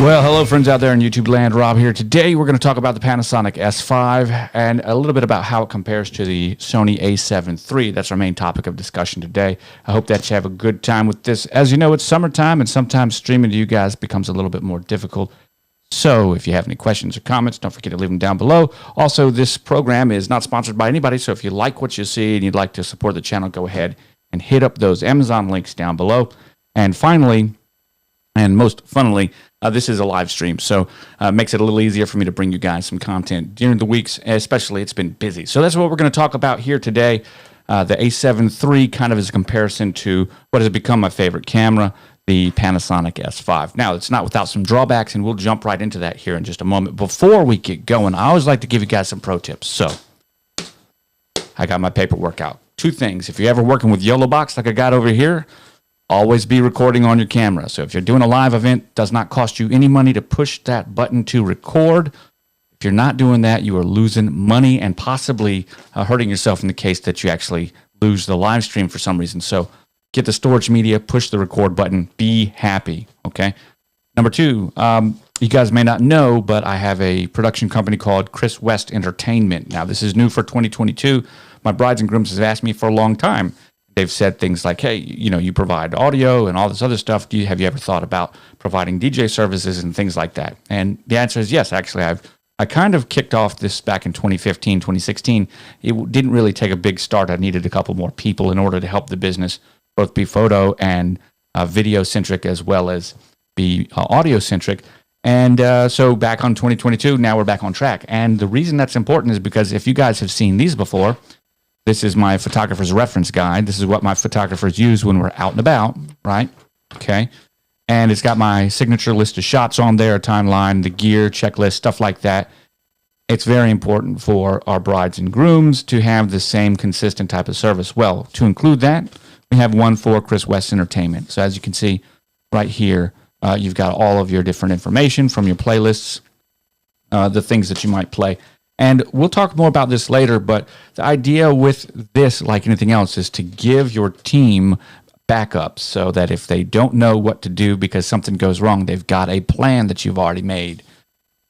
Well, hello friends out there in YouTube land. Rob here. Today we're going to talk about the Panasonic S5 and a little bit about how it compares to the Sony a7 III. That's our main topic of discussion today. I hope that you have a good time with this. As you know, it's summertime and sometimes streaming to you guys becomes a little bit more difficult. So if you have any questions or comments, don't forget to leave them down below. Also, this program is not sponsored by anybody, so if you like what you see and you'd like to support the channel, go ahead and hit up those Amazon links down below. And finally, and most funnily, this is a live stream, so it makes it a little easier for me to bring you guys some content during the weeks, especially it's been busy. So that's what we're going to talk about here today. The a7 III kind of is a comparison to what has become my favorite camera, the Panasonic S5. Now, it's not without some drawbacks, and we'll jump right into that here in just a moment. Before we get going, I always like to give you guys some pro tips. So I got my paperwork out. Two things. If you're ever working with YOLO Box like I got over here, always be recording on your camera. So if you're doing a live event, it does not cost you any money to push that button to record. If you're not doing that, you are losing money and possibly hurting yourself in the case that you actually lose the live stream for some reason. So get the storage media, push the record button, be happy, okay? Number two, you guys may not know, but I have a production company called Chris West Entertainment. Now, this is new for 2022. My brides and grooms have asked me for a long time. They've said things like, hey, you know, you provide audio and all this other stuff. Have you ever thought about providing DJ services and things like that? And the answer is yes. Actually, I kind of kicked off this back in 2015, 2016. It didn't really take a big start. I needed a couple more people in order to help the business both be photo and video-centric as well as be audio-centric. And so back on 2022, now we're back on track. And the reason that's important is because if you guys have seen these before, this is my photographer's reference guide. This is what my photographers use when we're out and about, right? Okay. And it's got my signature list of shots on there, a timeline, the gear, checklist, stuff like that. It's very important for our brides and grooms to have the same consistent type of service. Well, to include that, we have one for Chris West Entertainment. So as you can see right here, you've got all of your different information from your playlists, the things that you might play. And we'll talk more about this later, but the idea with this, like anything else, is to give your team backups so that if they don't know what to do because something goes wrong, they've got a plan that you've already made.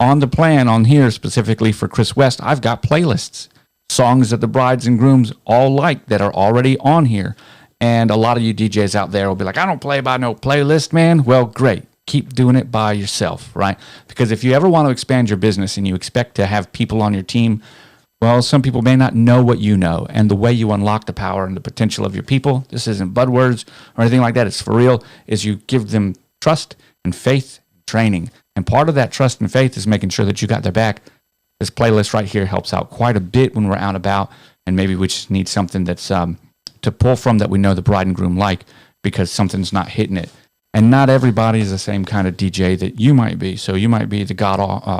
On the plan on here, specifically for Chris West, I've got playlists, songs that the brides and grooms all like that are already on here. And a lot of you DJs out there will be like, I don't play by no playlist, man. Well, great. Keep doing it by yourself, right? Because if you ever want to expand your business and you expect to have people on your team, well, some people may not know what you know. And the way you unlock the power and the potential of your people, this isn't buzzwords or anything like that, it's for real, is you give them trust and faith and training. And part of that trust and faith is making sure that you got their back. This playlist right here helps out quite a bit when we're out and about, and maybe we just need something that's to pull from that we know the bride and groom like because something's not hitting it. And not everybody is the same kind of DJ that you might be. So you might be the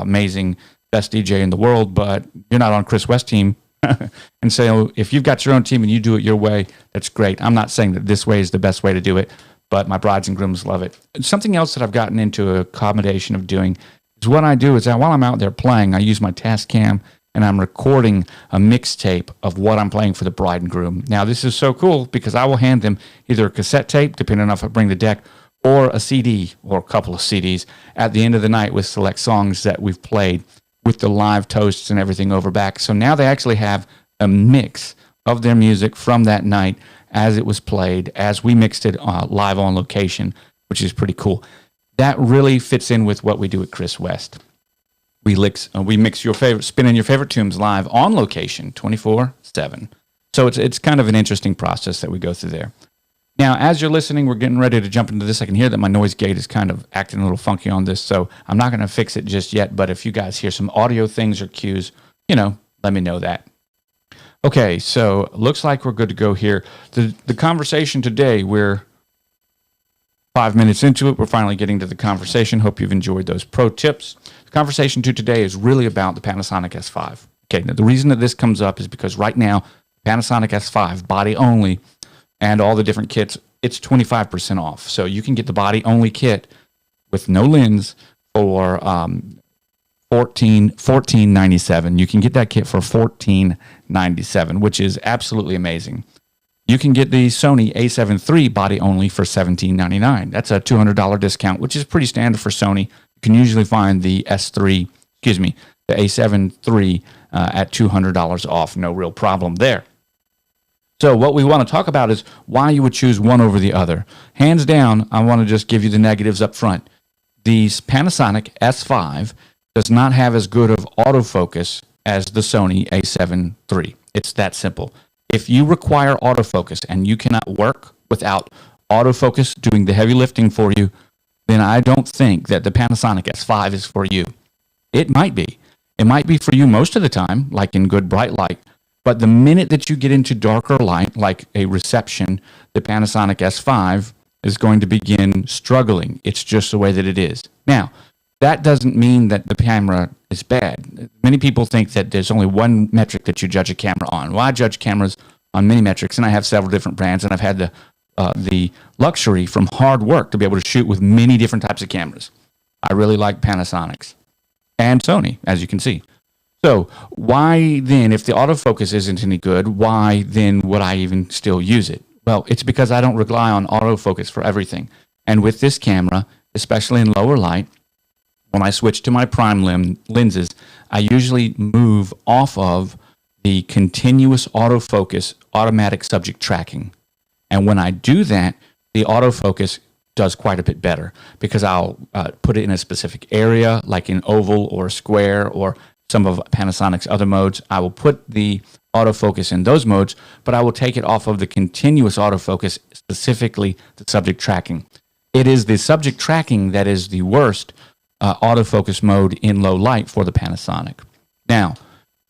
amazing best DJ in the world, but you're not on Chris West's team. And so if you've got your own team and you do it your way, that's great. I'm not saying that this way is the best way to do it, but my brides and grooms love it. Something else that I've gotten into a combination of doing is what I do is that while I'm out there playing, I use my Tascam and I'm recording a mixtape of what I'm playing for the bride and groom. Now, this is so cool because I will hand them either a cassette tape, depending on if I bring the deck, or a CD or a couple of CDs at the end of the night with select songs that we've played with the live toasts and everything over back. So now they actually have a mix of their music from that night as it was played, as we mixed it live on location, which is pretty cool. That really fits in with what we do at Chris West. We mix your favorite, spinning your favorite tunes live on location 24/7. So it's kind of an interesting process that we go through there. Now, as you're listening, we're getting ready to jump into this. I can hear that my noise gate is kind of acting a little funky on this, so I'm not going to fix it just yet. But if you guys hear some audio things or cues, let me know that. Okay, so looks like we're good to go here. The conversation today, we're 5 minutes into it. We're finally getting to the conversation. Hope you've enjoyed those pro tips. The conversation today is really about the Panasonic S5. Okay, now the reason that this comes up is because right now, Panasonic S5, body only, and all the different kits, it's 25% off. So you can get the body-only kit with no lens for $14.97. You can get that kit for $14.97, which is absolutely amazing. You can get the Sony a7 III body only for $17.99. That's a $200 discount, which is pretty standard for Sony. You can usually find the S3, excuse me, the A7 III at $200 off. No real problem there. So what we want to talk about is why you would choose one over the other. Hands down, I want to just give you the negatives up front. The Panasonic S5 does not have as good of autofocus as the Sony a7 III. It's that simple. If you require autofocus and you cannot work without autofocus doing the heavy lifting for you, then I don't think that the Panasonic S5 is for you. It might be. It might be for you most of the time, like in good bright light. But the minute that you get into darker light, like a reception, the Panasonic S5 is going to begin struggling. It's just the way that it is. Now, that doesn't mean that the camera is bad. Many people think that there's only one metric that you judge a camera on. Well, I judge cameras on many metrics, and I have several different brands, and I've had the luxury from hard work to be able to shoot with many different types of cameras. I really like Panasonics and Sony, as you can see. So why then, if the autofocus isn't any good, why then would I even still use it? Well, it's because I don't rely on autofocus for everything. And with this camera, especially in lower light, when I switch to my prime lenses, I usually move off of the continuous autofocus automatic subject tracking. And when I do that, the autofocus does quite a bit better because I'll put it in a specific area, like an oval or square or some of Panasonic's other modes. I will put the autofocus in those modes, but I will take it off of the continuous autofocus, specifically the subject tracking. It is the subject tracking that is the worst autofocus mode in low light for the Panasonic. Now,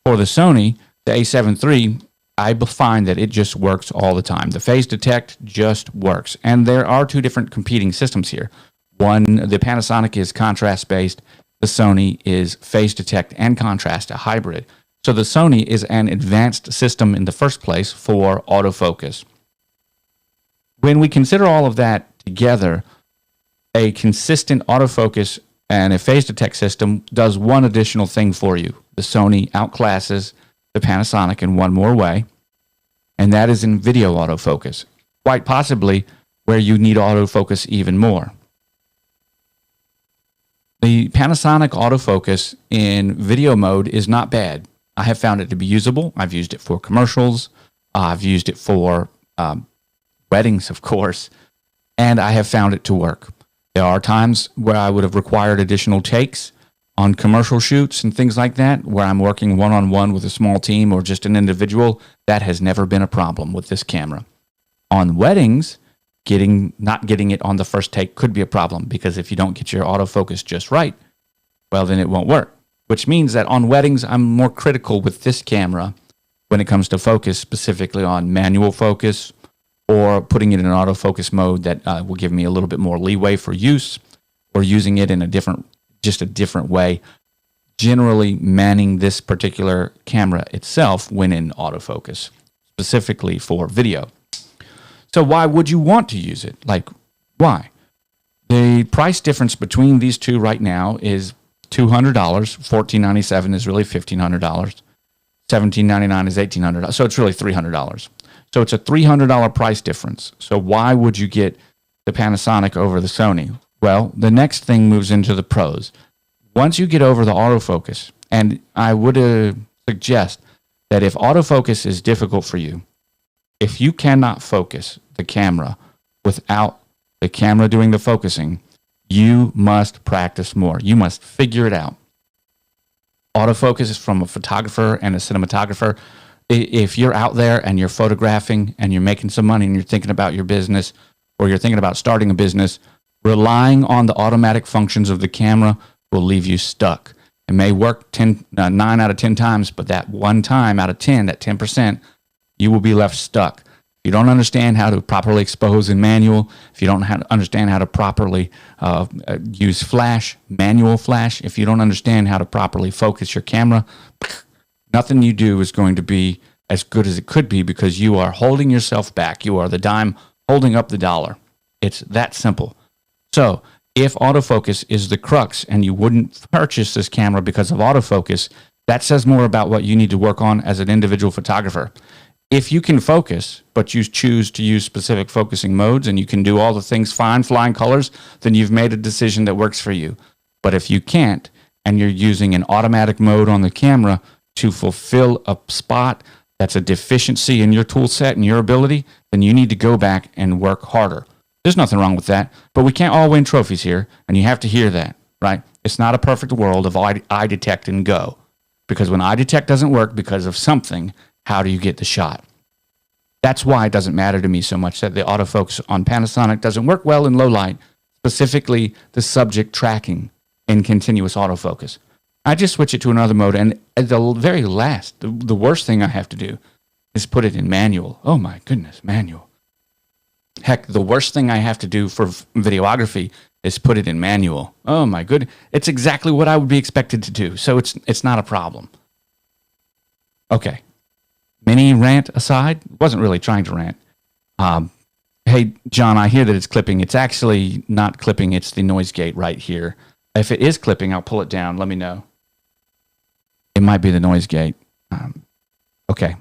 for the Sony, the a7 III, I find that it just works all the time. The phase detect just works. And there are two different competing systems here. One, the Panasonic is contrast-based. The Sony is phase detect and contrast, a hybrid. So the Sony is an advanced system in the first place for autofocus. When we consider all of that together, a consistent autofocus and a phase detect system does one additional thing for you. The Sony outclasses the Panasonic in one more way, and that is in video autofocus, quite possibly where you need autofocus even more. The Panasonic autofocus in video mode is not bad. I have found it to be usable. I've used it for commercials. I've used it for weddings, of course, and I have found it to work. There are times where I would have required additional takes on commercial shoots and things like that, where I'm working one-on-one with a small team or just an individual. That has never been a problem with this camera. On weddings, not getting it on the first take could be a problem, because if you don't get your autofocus just right, well, then it won't work. Which means that on weddings, I'm more critical with this camera when it comes to focus, specifically on manual focus or putting it in an autofocus mode that will give me a little bit more leeway for use, or using it in a different way. Generally manning this particular camera itself when in autofocus, specifically for video. So why would you want to use it? Like, why? The price difference between these two right now is $200. $1,497 is really $1,500. $1,799 is $1,800. So it's really $300. So it's a $300 price difference. So why would you get the Panasonic over the Sony? Well, the next thing moves into the pros. Once you get over the autofocus, and I would suggest that if autofocus is difficult for you, if you cannot focus the camera without the camera doing the focusing, you must practice more. You must figure it out. Autofocus is from a photographer and a cinematographer. If you're out there and you're photographing and you're making some money and you're thinking about your business, or you're thinking about starting a business, relying on the automatic functions of the camera will leave you stuck. It may work 9 out of 10 times, but that one time out of 10, that 10%, you will be left stuck. If you don't understand how to properly expose in manual, if you don't understand how to properly use flash, manual flash, if you don't understand how to properly focus your camera, nothing you do is going to be as good as it could be, because you are holding yourself back. You are the dime holding up the dollar. It's that simple. So if autofocus is the crux and you wouldn't purchase this camera because of autofocus, that says more about what you need to work on as an individual photographer. If you can focus, but you choose to use specific focusing modes and you can do all the things fine, flying colors, then you've made a decision that works for you. But if you can't, and you're using an automatic mode on the camera to fulfill a spot that's a deficiency in your tool set and your ability, then you need to go back and work harder. There's nothing wrong with that, but we can't all win trophies here, and you have to hear that, right? It's not a perfect world of eye detect and go, because when eye detect doesn't work because of something, how do you get the shot? That's why it doesn't matter to me so much that the autofocus on Panasonic doesn't work well in low light, specifically the subject tracking in continuous autofocus. I just switch it to another mode, and at the very last, the worst thing I have to do is put it in manual. Oh my goodness, manual. Heck, the worst thing I have to do for videography is put it in manual. Oh my goodness. It's exactly what I would be expected to do, so it's not a problem. Okay. Mini rant aside, wasn't really trying to rant. Hey, John, I hear that it's clipping. It's actually not clipping. It's the noise gate right here. If it is clipping, I'll pull it down. Let me know. It might be the noise gate. Okay.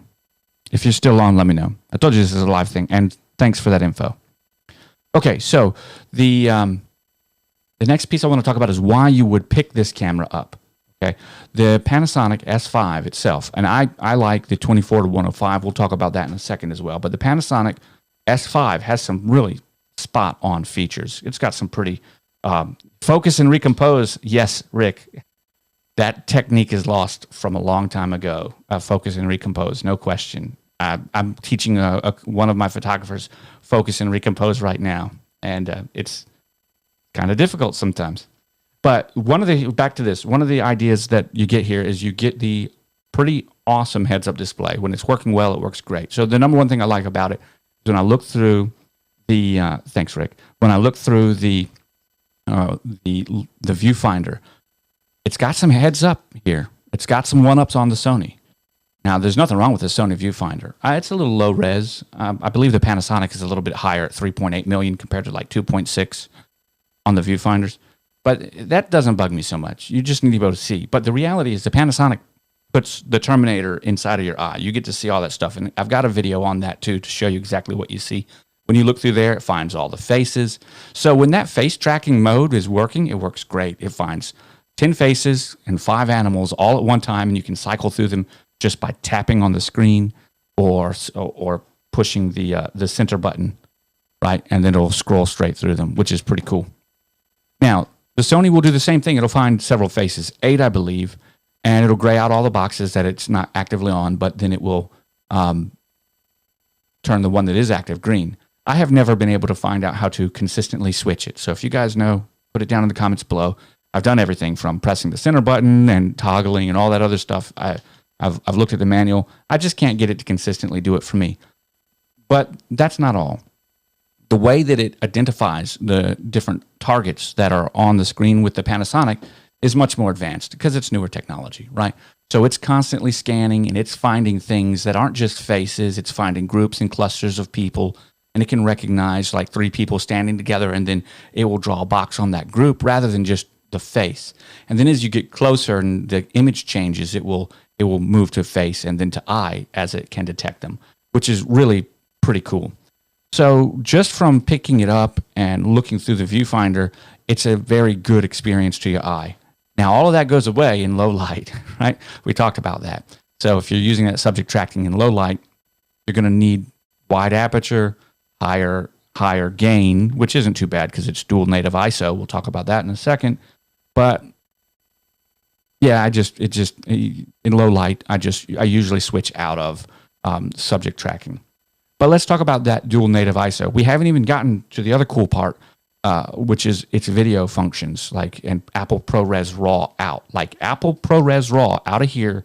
If you're still on, let me know. I told you this is a live thing, and thanks for that info. Okay, so the next piece I want to talk about is why you would pick this camera up. Okay, the Panasonic S5 itself, and I like the 24-105. We'll talk about that in a second as well. But the Panasonic S5 has some really spot-on features. It's got some pretty focus and recompose. Yes, Rick, that technique is lost from a long time ago. Focus and recompose, no question. I'm teaching one of my photographers focus and recompose right now, and it's kind of difficult sometimes. But back to this, one of the ideas that you get here is you get the pretty awesome heads-up display. When it's working well, it works great. So the number one thing I like about it is when I look through the thanks, Rick. When I look through the viewfinder, it's got some heads-up here. It's got some one-ups on the Sony. Now, there's nothing wrong with the Sony viewfinder. It's a little low res. I believe the Panasonic is a little bit higher at 3.8 million compared to like 2.6 on the viewfinders. But that doesn't bug me so much. You just need to be able to see. But the reality is the Panasonic puts the Terminator inside of your eye. You get to see all that stuff. And I've got a video on that too to show you exactly what you see. When you look through there, it finds all the faces. So when that face tracking mode is working, it works great. It finds 10 faces and 5 animals all at one time, and you can cycle through them just by tapping on the screen or pushing the center button, right? And then it'll scroll straight through them, which is pretty cool. Now, the Sony will do the same thing. It'll find several faces, 8, I believe, and it'll gray out all the boxes that it's not actively on, but then it will turn the one that is active green. I have never been able to find out how to consistently switch it. So if you guys know, put it down in the comments below. I've done everything from pressing the center button and toggling and all that other stuff. I've looked at the manual. I just can't get it to consistently do it for me. But that's not all. The way that it identifies the different targets that are on the screen with the Panasonic is much more advanced because it's newer technology, right? So it's constantly scanning and it's finding things that aren't just faces. It's finding groups and clusters of people, and it can recognize like 3 people standing together, and then it will draw a box on that group rather than just the face. And then as you get closer and the image changes, it will move to face and then to eye as it can detect them, which is really pretty cool. So just from picking it up and looking through the viewfinder, it's a very good experience to your eye. Now, all of that goes away in low light, right? We talked about that. So if you're using that subject tracking in low light, you're going to need wide aperture, higher gain, which isn't too bad because it's dual native ISO. We'll talk about that in a second. But yeah, in low light, I usually switch out of subject tracking. But let's talk about that dual native ISO. We haven't even gotten to the other cool part, which is its video functions, like an Apple ProRes RAW out. Like Apple ProRes RAW out of here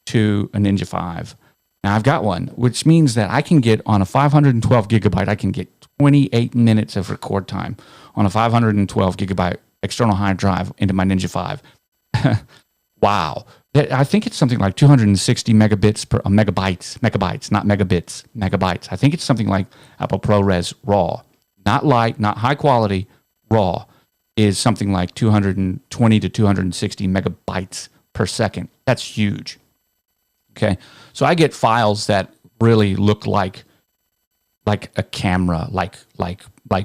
to a Ninja 5. Now I've got one, which means that I can get on a 512 gigabyte, I can get 28 minutes of record time on a 512 gigabyte external hard drive into my Ninja 5. Wow. I think it's something like 260 megabytes, not megabits, megabytes. I think it's something like Apple ProRes RAW. Not light, not high quality, RAW is something like 220 to 260 megabytes per second. That's huge. Okay. So I get files that really look like like a camera, like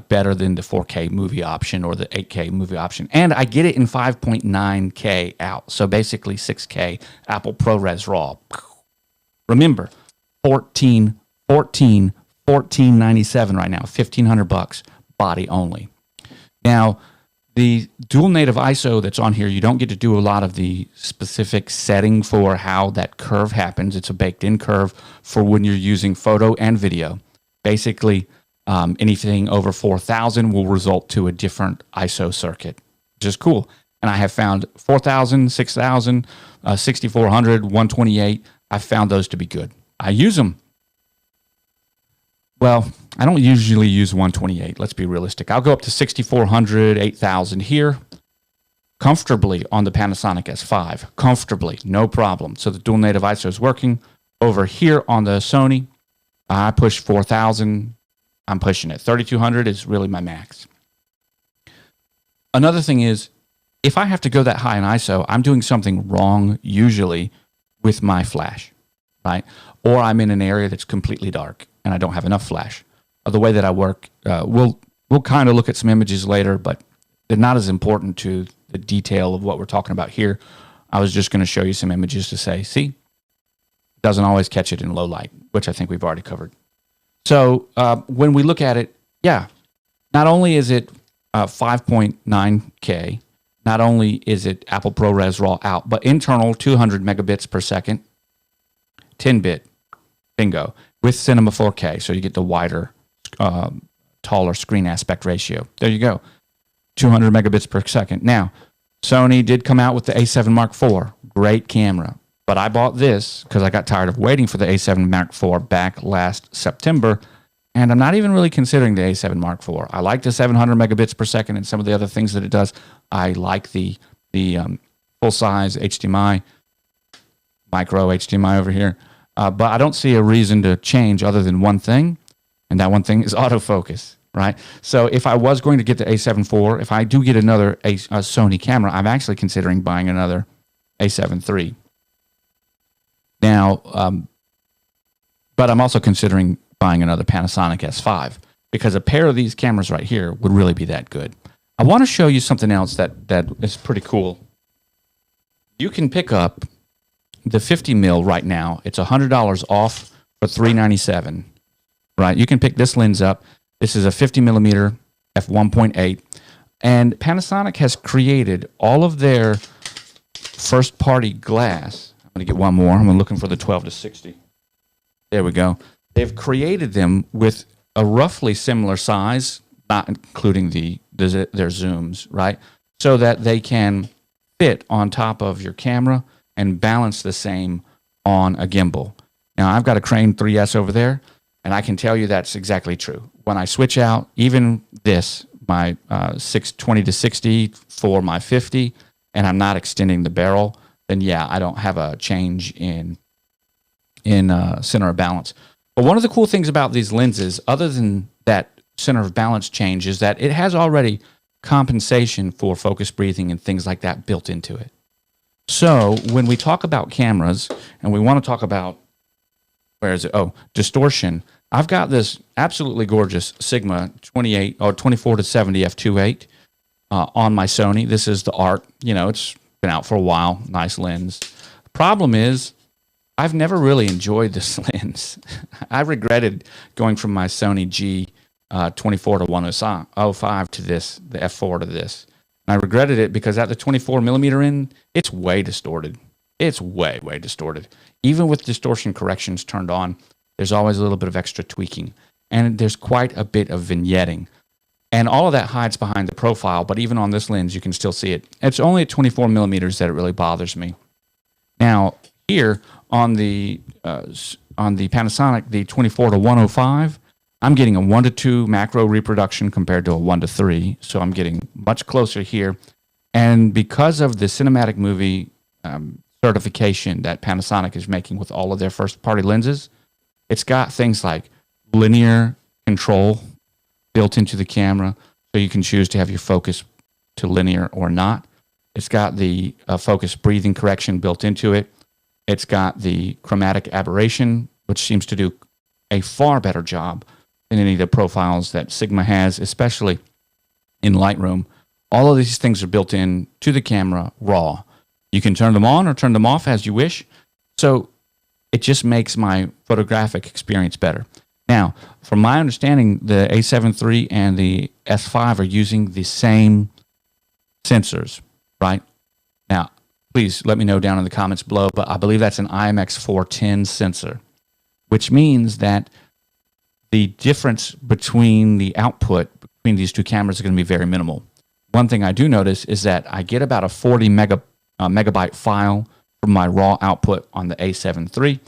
better than the 4K movie option or the 8K movie option. And I get it in 5.9K out. So basically 6K Apple ProRes RAW. Remember, 1497 right now, $1,500 body only. Now, the dual native ISO that's on here, you don't get to do a lot of the specific setting for how that curve happens. It's a baked-in curve for when you're using photo and video. Basically, anything over 4,000 will result to a different ISO circuit, which is cool. And I have found 4,000, 6,000, 6,400, 128. I've found those to be good. I use them. Well, I don't usually use 128. Let's be realistic. I'll go up to 6,400, 8,000 here, comfortably on the Panasonic S5. Comfortably, no problem. So the dual native ISO is working. Over here on the Sony, I push 4,000. I'm pushing it. 3,200 is really my max. Another thing is, if I have to go that high in ISO, I'm doing something wrong usually with my flash, right? Or I'm in an area that's completely dark and I don't have enough flash. The way that I work, we'll kind of look at some images later, but they're not as important to the detail of what we're talking about here. I was just going to show you some images to say, see, it doesn't always catch it in low light, which I think we've already covered. So when we look at it, yeah, not only is it 5.9K, not only is it Apple ProRes RAW out, but internal 200 megabits per second, 10-bit, bingo, with Cinema 4K, so you get the wider, taller screen aspect ratio. There you go, 200 megabits per second. Now, Sony did come out with the A7 Mark IV, great camera, but I bought this because I got tired of waiting for the A7 Mark IV back last September, and I'm not even really considering the A7 Mark IV. I like the 700 megabits per second and some of the other things that it does. I like the full-size HDMI, micro HDMI over here. But I don't see a reason to change other than one thing, and that one thing is autofocus, right? So if I was going to get the A7 IV, if I do get another a Sony camera, I'm actually considering buying another A7 III. Now, but I'm also considering buying another Panasonic S5 because a pair of these cameras right here would really be that good. I want to show you something else that is pretty cool. You can pick up the 50 mil right now. It's $100 off for $397, right? You can pick this lens up. This is a 50 millimeter f1.8, and Panasonic has created all of their first party glass. I'm going to get one more. I'm looking for the 12 to 60. There we go. They've created them with a roughly similar size, not including their zooms, right? So that they can fit on top of your camera and balance the same on a gimbal. Now, I've got a Crane 3S over there, and I can tell you that's exactly true. When I switch out, even this, my 620 to 60 for my 50, and I'm not extending the barrel, then yeah, I don't have a change in center of balance. But one of the cool things about these lenses, other than that center of balance change, is that it has already compensation for focus breathing and things like that built into it. So when we talk about cameras and we want to talk about, where is it? Oh, distortion. I've got this absolutely gorgeous Sigma 28 or 24 to 70 f2.8 on my Sony. This is the Art. You know, it's been out for a while. Nice lens. Problem is, I've never really enjoyed this lens. I regretted going from my Sony G 24 to 105 to this, the f4 to this. And I regretted it because at the 24 millimeter end, it's way distorted. It's way, way distorted. Even with distortion corrections turned on, there's always a little bit of extra tweaking. And there's quite a bit of vignetting. And all of that hides behind the profile, but even on this lens, you can still see it. It's only at 24 millimeters that it really bothers me. Now, here on the Panasonic, the 24 to 105, I'm getting a 1 to 2 macro reproduction compared to a 1 to 3, so I'm getting much closer here. And because of the cinematic movie certification that Panasonic is making with all of their first-party lenses, it's got things like linear control built into the camera, so you can choose to have your focus to linear or not. It's got the focus breathing correction built into it. It's got the chromatic aberration, which seems to do a far better job in any of the profiles that Sigma has, especially in Lightroom. All of these things are built in to the camera raw. You can turn them on or turn them off as you wish. So it just makes my photographic experience better. Now, from my understanding, the a7 III and the S5 are using the same sensors, right? Now, please let me know down in the comments below, but I believe that's an IMX410 sensor, which means that the difference between the output between these two cameras is going to be very minimal. One thing I do notice is that I get about a 40 megabyte file from my raw output on the a7 III,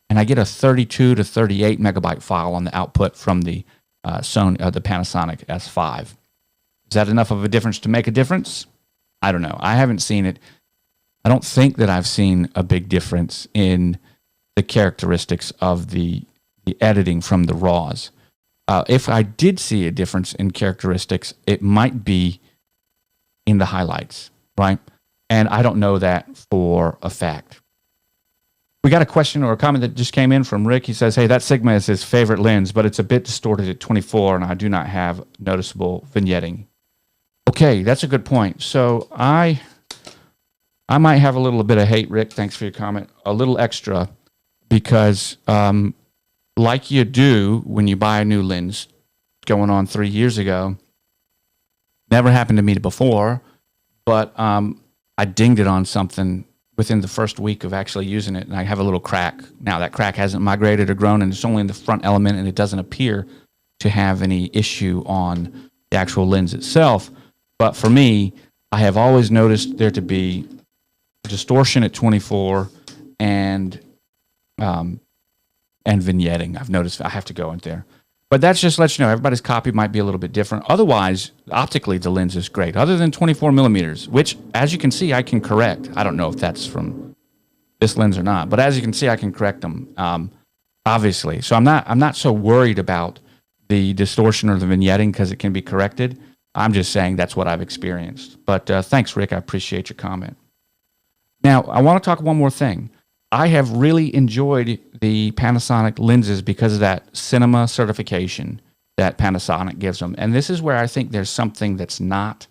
and I get a 32 to 38 megabyte file on the output from the the Panasonic S5. Is that enough of a difference to make a difference? I don't know. I haven't seen it. I don't think that I've seen a big difference in the characteristics of the editing from the RAWs. If I did see a difference in characteristics, it might be in the highlights, right? And I don't know that for a fact. We got a question or a comment that just came in from Rick. He says, hey, that Sigma is his favorite lens, but it's a bit distorted at 24, and I do not have noticeable vignetting. Okay, that's a good point. So I might have a little bit of hate, Rick. Thanks for your comment. A little extra, because like you do when you buy a new lens, going on 3 years ago, never happened to me before, but I dinged it on something within the first week of actually using it, and I have a little crack. Now, that crack hasn't migrated or grown, and it's only in the front element, and it doesn't appear to have any issue on the actual lens itself. But for me, I have always noticed there to be distortion at 24 and vignetting. I've noticed I have to go in there. But that's just lets you know everybody's copy might be a little bit different. Otherwise, optically, the lens is great. Other than 24 millimeters, which, as you can see, I can correct. I don't know if that's from this lens or not, but as you can see, I can correct them, obviously. So I'm not so worried about the distortion or the vignetting because it can be corrected. I'm just saying that's what I've experienced. But thanks, Rick. I appreciate your comment. Now, I want to talk one more thing. I have really enjoyed the Panasonic lenses because of that cinema certification that Panasonic gives them. And this is where I think there's something that's not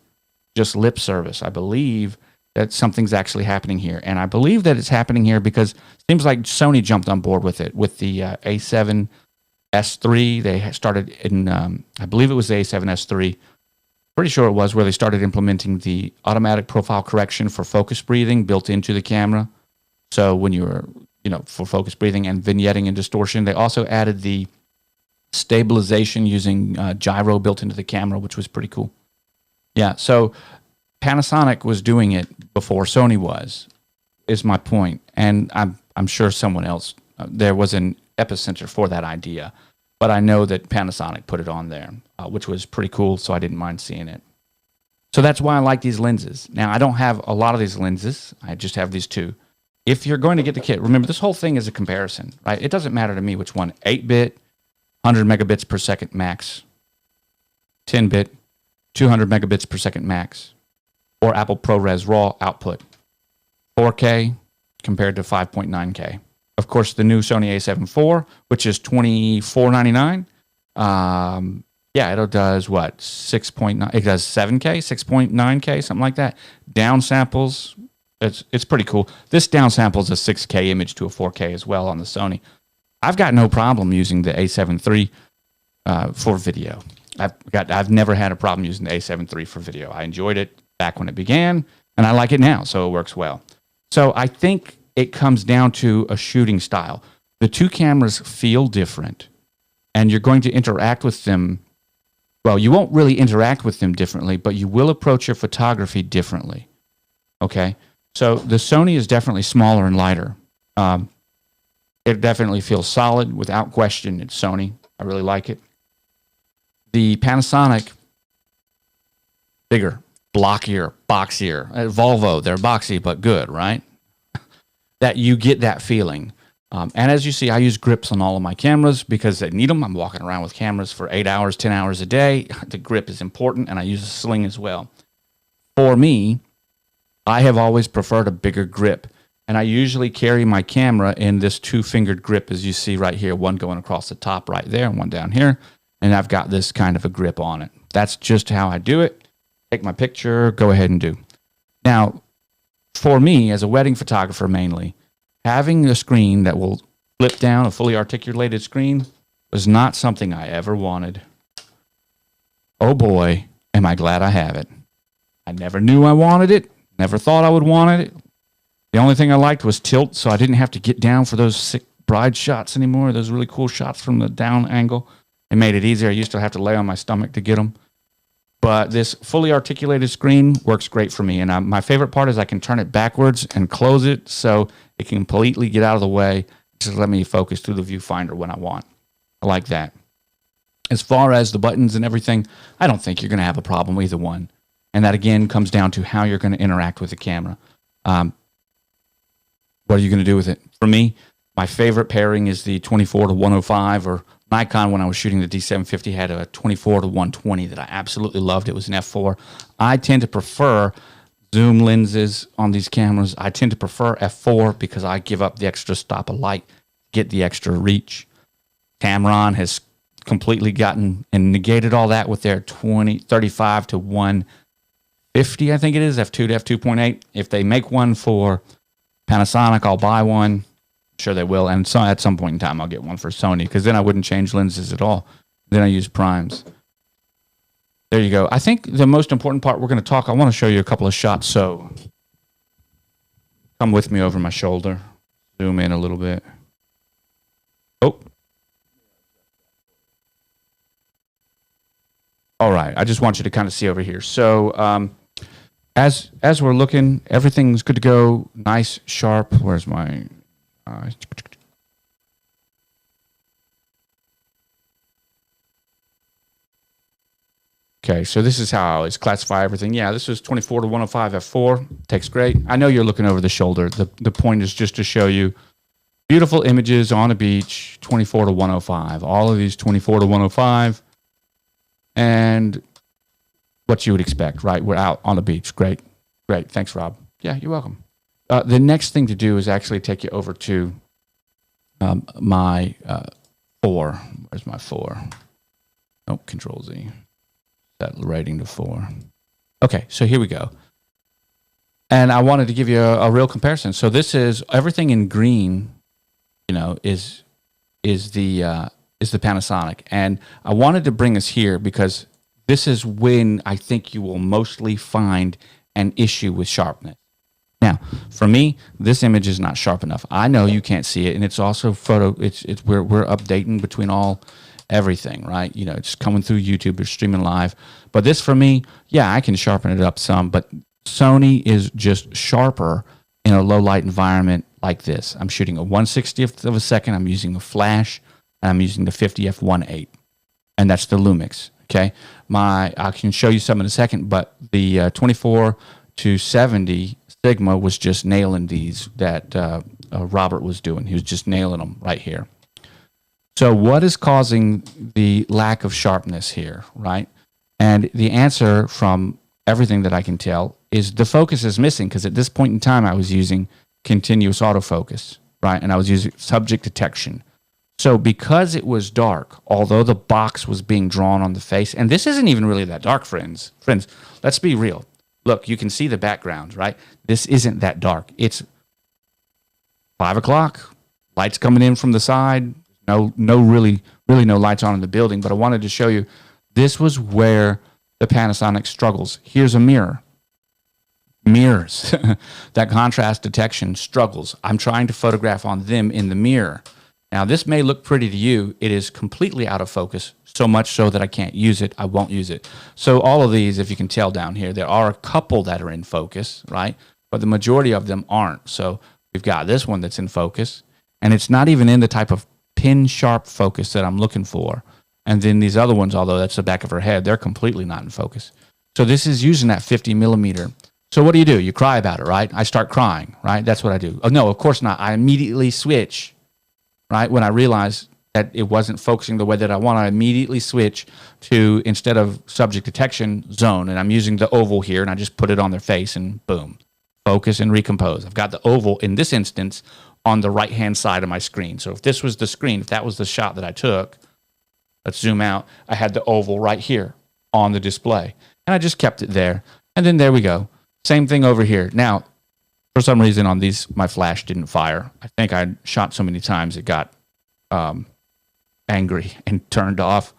just lip service. I believe that something's actually happening here. And I believe that it's happening here because it seems like Sony jumped on board with it. With the a7 S3, they started in, I believe it was the a7 S3, pretty sure it was, where they started implementing the automatic profile correction for focus breathing built into the camera. So when you were, for focus breathing and vignetting and distortion, they also added the stabilization using gyro built into the camera, which was pretty cool. Yeah, so Panasonic was doing it before Sony was, is my point. And I'm sure someone else, there was an epicenter for that idea. But I know that Panasonic put it on there, which was pretty cool, so I didn't mind seeing it. So that's why I like these lenses. Now, I don't have a lot of these lenses. I just have these two. If you're going to get the kit, remember, this whole thing is a comparison, right? It doesn't matter to me which one. 8-bit, 100 megabits per second max. 10-bit, 200 megabits per second max. Or Apple ProRes RAW output. 4K compared to 5.9K. Of course, the new Sony a7 IV, which is $24.99. Yeah, it does what? 6.9. It does 7K, 6.9K, something like that. Downsamples. It's pretty cool. This downsamples a 6K image to a 4K as well on the Sony. I've got no problem using the a7 III for video. I've never had a problem using the a7 III for video. I enjoyed it back when it began, and I like it now, so it works well. So I think it comes down to a shooting style. The two cameras feel different, and you're going to interact with them. Well, you won't really interact with them differently, but you will approach your photography differently. Okay? So the Sony is definitely smaller and lighter. It definitely feels solid without question. It's Sony. I really like it. The Panasonic, bigger, blockier, boxier. Volvo, they're boxy but good, right? That you get that feeling. And as you see, I use grips on all of my cameras because I need them. I'm walking around with cameras for 8 hours, 10 hours a day. The grip is important, and I use a sling as well. For me, I have always preferred a bigger grip, and I usually carry my camera in this two-fingered grip, as you see right here, one going across the top right there and one down here. and I've got this kind of a grip on it. That's just how I do it. Take my picture, go ahead and do. Now, for me, as a wedding photographer mainly, having a screen that will flip down, a fully articulated screen, was not something I ever wanted. Oh boy, am I glad I have it. I never knew I wanted it, never thought I would want it. The only thing I liked was tilt, so I didn't have to get down for those sick bride shots anymore, those really cool shots from the down angle. It made it easier. I used to have to lay on my stomach to get them. But this fully articulated screen works great for me. And my favorite part is I can turn it backwards and close it so it can completely get out of the way. Just let me focus through the viewfinder when I want. I like that. As far as the buttons and everything, I don't think you're going to have a problem with either one. And that, again, comes down to how you're going to interact with the camera. What are you going to do with it? For me, my favorite pairing is the 24 to 105, or Nikon, when I was shooting the D750, had a 24 to 120 that I absolutely loved. It was an f4. I tend to prefer zoom lenses on these cameras. I tend to prefer f4 because I give up the extra stop of light, get the extra reach. Tamron has completely gotten and negated all that with their 35 to 150, I think it is, f2 to f2.8. If they make one for Panasonic, I'll buy one. Sure they will, and so at some point in time I'll get one for Sony, because then I wouldn't change lenses at all. Then I use primes. There you go. I think the most important part we're going to talk, I want to show you a couple of shots, so come with me over my shoulder. Zoom in a little bit. Oh. All right, I just want you to kind of see over here. So as we're looking, everything's good to go, nice, sharp. Where's my... Okay, so this is how I always classify everything. Yeah, this is 24 to 105 f4. Takes great. I know you're looking over the shoulder. The point is just to show you beautiful images on a beach, 24 to 105. All of these 24 to 105. And what you would expect, right? We're out on the beach. Great. Great. Thanks, Rob. Yeah, you're welcome. The next thing to do is actually take you over to my 4. Where's my 4? Oh, Control Z. Set rating to 4. Okay, so here we go. And I wanted to give you a real comparison. So this is everything in green, you know, is the Panasonic. And I wanted to bring us here because this is when I think you will mostly find an issue with sharpness. Now, for me, this image is not sharp enough. I know you can't see it, and it's also we're updating between everything, right? You know, it's coming through YouTube, it's streaming live. But this, for me, yeah, I can sharpen it up some, but Sony is just sharper in a low light environment like this. I'm shooting a 1/60th of a second. I'm using a flash, and I'm using the 50 f1.8, and that's the Lumix. Okay, I can show you some in a second, but the 24 to 70 Sigma was just nailing these that Robert was doing. He was just nailing them right here. So what is causing the lack of sharpness here, right? And the answer from everything that I can tell is the focus is missing, because at this point in time I was using continuous autofocus, right? And I was using subject detection. So because it was dark, although the box was being drawn on the face, and this isn't even really that dark, friends. Friends, let's be real. Look, you can see the background, right? This isn't that dark. It's 5 o'clock, lights coming in from the side. Really no lights on in the building, but I wanted to show you, this was where the Panasonic struggles. Here's a mirror. Mirrors, that contrast detection struggles. I'm trying to photograph on them in the mirror. Now, this may look pretty to you. It is completely out of focus, so much so that I can't use it. I won't use it. So all of these, if you can tell down here, there are a couple that are in focus, right? But the majority of them aren't. So we've got this one that's in focus, and it's not even in the type of pin sharp focus that I'm looking for. And then these other ones, although that's the back of her head, they're completely not in focus. So this is using that 50 millimeter. So what do? You cry about it, right? I start crying, right? That's what I do. Oh, no, of course not. I immediately switch, right? When I realize that it wasn't focusing the way that I want, I immediately switch to, instead of subject detection, zone. And I'm using the oval here, and I just put it on their face, and boom, focus and recompose. I've got the oval, in this instance, on the right-hand side of my screen. So if this was the screen, if that was the shot that I took, Let's zoom out. I had the oval right here on the display, and I just kept it there. And then there we go. Same thing over here. Now, for some reason on these, my flash didn't fire. I think I shot so many times it got angry and turned off.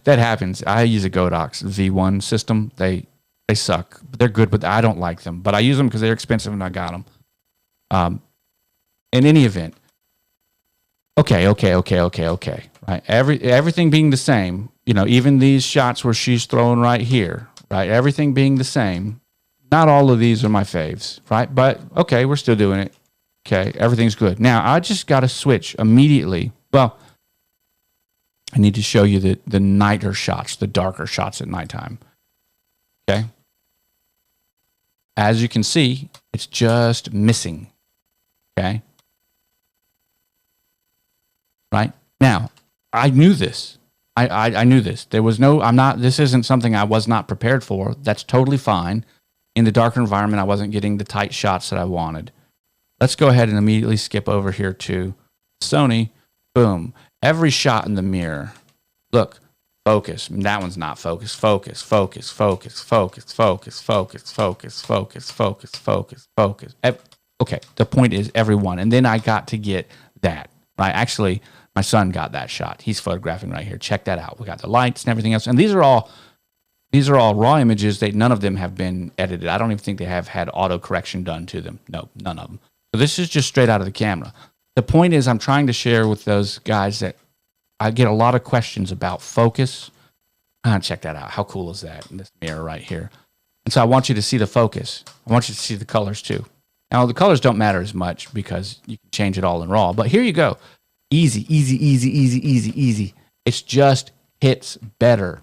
That happens. I use a Godox V1 system. They suck, but they're good, but I don't like them. But I use them because they're expensive and I got them. In any event, okay. Right, everything being the same. You know, even these shots where she's throwing right here. Right, everything being the same. Not all of these are my faves. Right, but okay, we're still doing it. Okay, everything's good. Now I just got to switch immediately. Well, I need to show you the nighter shots, the darker shots at nighttime. Okay. As you can see, it's just missing. Okay. Right? Now, I knew this. I knew this. There was no, this isn't something I was not prepared for. That's totally fine. In the darker environment, I wasn't getting the tight shots that I wanted. Let's go ahead and immediately skip over here to Sony. Boom. Every shot in the mirror. Look, focus. That one's not focus. Focus. Okay, the point is everyone. And then I got to get that, right? Actually, my son got that shot. He's photographing right here. Check that out. We got the lights and everything else. And these are all raw images. None of them have been edited. I don't even think they have had auto correction done to them. No, none of them. So this is just straight out of the camera. The point is I'm trying to share with those guys that I get a lot of questions about focus. Check that out. How cool is that in this mirror right here? And so I want you to see the focus. I want you to see the colors too. Now, the colors don't matter as much because you can change it all in RAW. But here you go. Easy. It's just hits better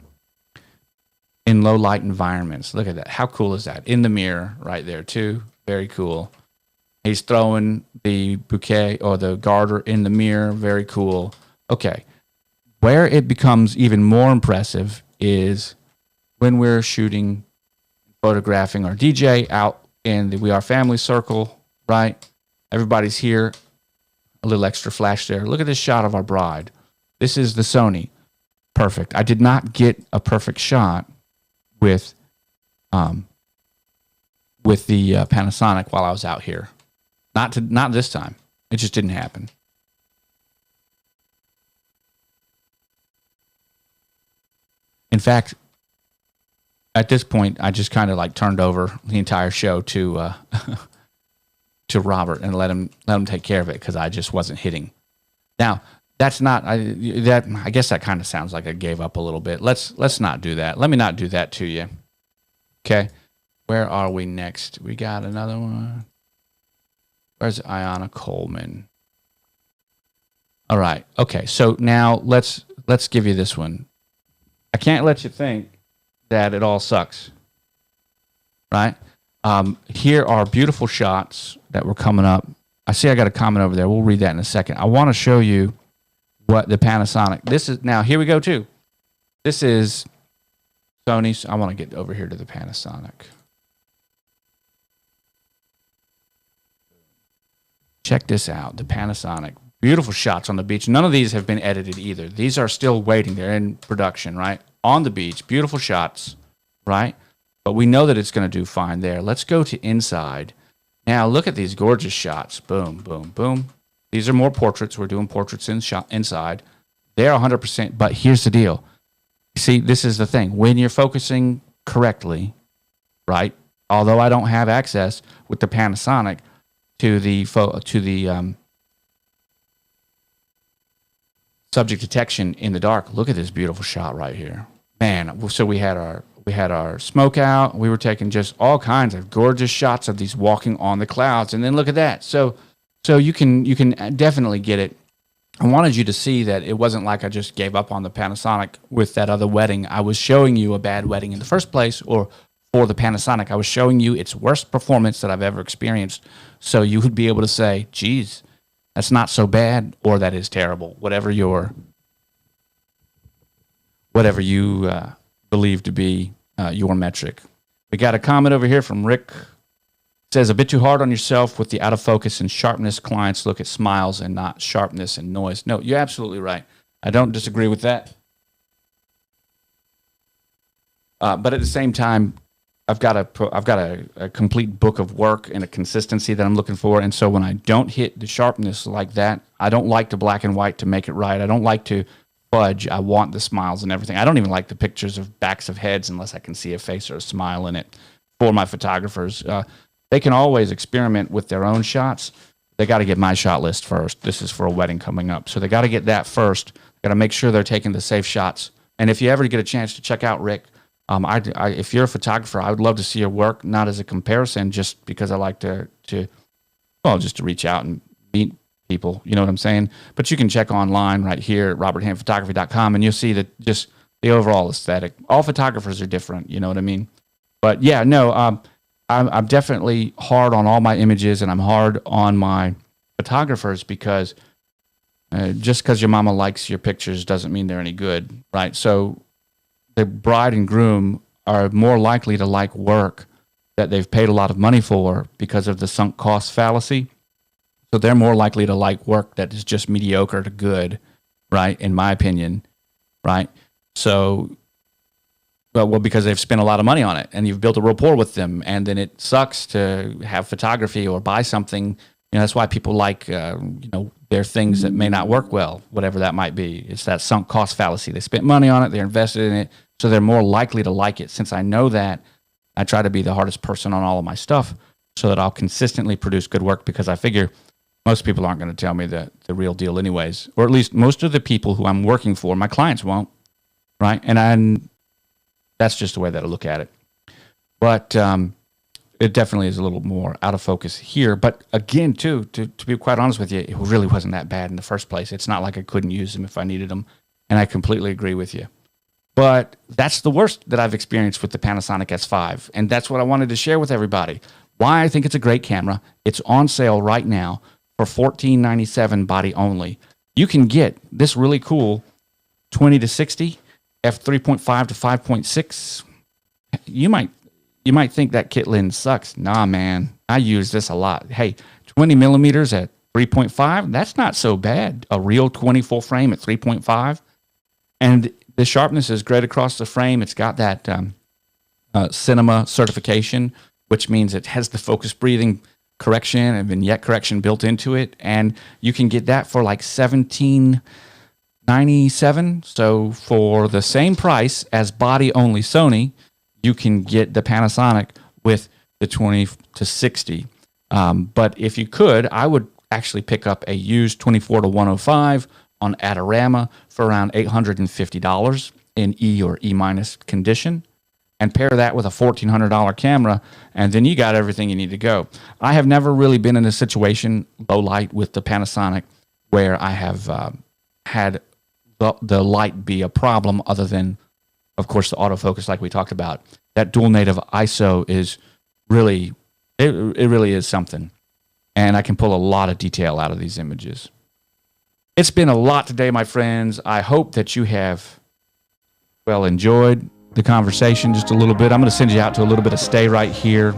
in low light environments. Look at that. How cool is that? In the mirror right there too. Very cool. He's throwing the bouquet or the garter in the mirror. Very cool. Okay. Where it becomes even more impressive is when we're shooting, photographing our DJ out in the We Are Family circle, right? Everybody's here. A little extra flash there. Look at this shot of our bride. This is the Sony. Perfect. I did not get a perfect shot with the Panasonic while I was out here. Not this time. It just didn't happen. In fact, at this point, I just kind of like turned over the entire show to Robert and let him take care of it because I just wasn't hitting. Now, that's not I guess that kind of sounds like I gave up a little bit. Let's not do that. Let me not do that to you. Okay, where are we next? We got another one. Where's Ayanna Coleman? All right. Okay. So now let's give you this one. I can't let you think that it all sucks. Right? Here are beautiful shots that were coming up. I see I got a comment over there. We'll read that in a second. I want to show you what the Panasonic. This is now. Here we go too. This is Sony's. I want to get over here to the Panasonic. Check this out. The Panasonic. Beautiful shots on the beach. None of these have been edited either. These are still waiting. They're in production, right? On the beach. Beautiful shots, right? But we know that it's going to do fine there. Let's go to inside. Now, look at these gorgeous shots. Boom, boom, boom. These are more portraits. We're doing portraits inside. They're 100%. But here's the deal. See, this is the thing. When you're focusing correctly, right? Although I don't have access with the Panasonic to the subject detection in the dark. Look at this beautiful shot right here, man. So we had our smoke out. We were taking just all kinds of gorgeous shots of these walking on the clouds, and then look at that. So you can definitely get it. I wanted you to see that it wasn't like I just gave up on the Panasonic with that other wedding. I was showing you a bad wedding in the first place, or for the Panasonic, I was showing you its worst performance that I've ever experienced. So you would be able to say, geez, that's not so bad, or that is terrible. Whatever you believe to be your metric. We got a comment over here from Rick. It says, a bit too hard on yourself with the out of focus and sharpness. Clients look at smiles and not sharpness and noise. No, you're absolutely right. I don't disagree with that. But at the same time, I've got a complete book of work and a consistency that I'm looking for. And so when I don't hit the sharpness like that, I don't like the black and white to make it right. I don't like to fudge. I want the smiles and everything. I don't even like the pictures of backs of heads unless I can see a face or a smile in it for my photographers. They can always experiment with their own shots. They got to get my shot list first. This is for a wedding coming up. So they got to get that first. Got to make sure they're taking the safe shots. And if you ever get a chance to check out Rick, if you're a photographer, I would love to see your work, not as a comparison, just because I like to just to reach out and meet people. You know what I'm saying? But you can check online right here at roberthandphotography.com, and you'll see that just the overall aesthetic. All photographers are different. You know what I mean? But yeah, no, I'm definitely hard on all my images, and I'm hard on my photographers because just because your mama likes your pictures doesn't mean they're any good, right? So the bride and groom are more likely to like work that they've paid a lot of money for because of the sunk cost fallacy. So they're more likely to like work that is just mediocre to good, right? In my opinion, right? So, well, because they've spent a lot of money on it and you've built a rapport with them, and then it sucks to have photography or buy something. You know, that's why people like, there are things that may not work well, whatever that might be. It's that sunk cost fallacy. They spent money on it, they're invested in it, so they're more likely to like it. Since I know that, I try to be the hardest person on all of my stuff so that I'll consistently produce good work, because I figure most people aren't going to tell me the real deal anyways, or at least most of the people who I'm working for, my clients won't, right? And that's just the way that I look at it. But it definitely is a little more out of focus here. But again, too, to be quite honest with you, it really wasn't that bad in the first place. It's not like I couldn't use them if I needed them, and I completely agree with you. But that's the worst that I've experienced with the Panasonic S5, and that's what I wanted to share with everybody. Why I think it's a great camera. It's on sale right now for $14.97 body only. You can get this really cool 20 to 60 f3.5 to 5.6. You might think that kit lens sucks. Nah, man, I use this a lot. Hey, 20 millimeters at 3.5, that's not so bad. A real 24 frame at 3.5, and the sharpness is great across the frame. It's got that cinema certification, which means it has the focus breathing correction and vignette correction built into it. And you can get that for like $17.97. So for the same price as body only Sony, you can get the Panasonic with the 20 to 60. But if you could, I would actually pick up a used 24 to 105 on Adorama for around $850 in E or E minus condition, and pair that with a $1,400 camera, and then you got everything you need to go. I have never really been in a situation, low light, with the Panasonic where I have had the light be a problem, other than, of course, the autofocus like we talked about. That dual native ISO is really, it really is something. And I can pull a lot of detail out of these images. It's been a lot today, my friends. I hope that you have, well, enjoyed the conversation just a little bit. I'm going to send you out to a little bit of Stay Right Here.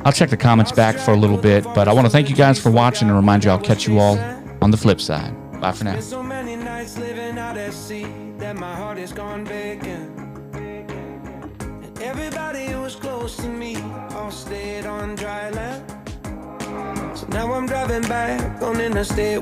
I'll check the comments back for a little bit, but I want to thank you guys for watching and remind you I'll catch you all on the flip side. Bye for now. So many nights living out at sea that my heart is gone vacant. And everybody who was close to me all stayed on dry land. So now I'm driving back on interstate.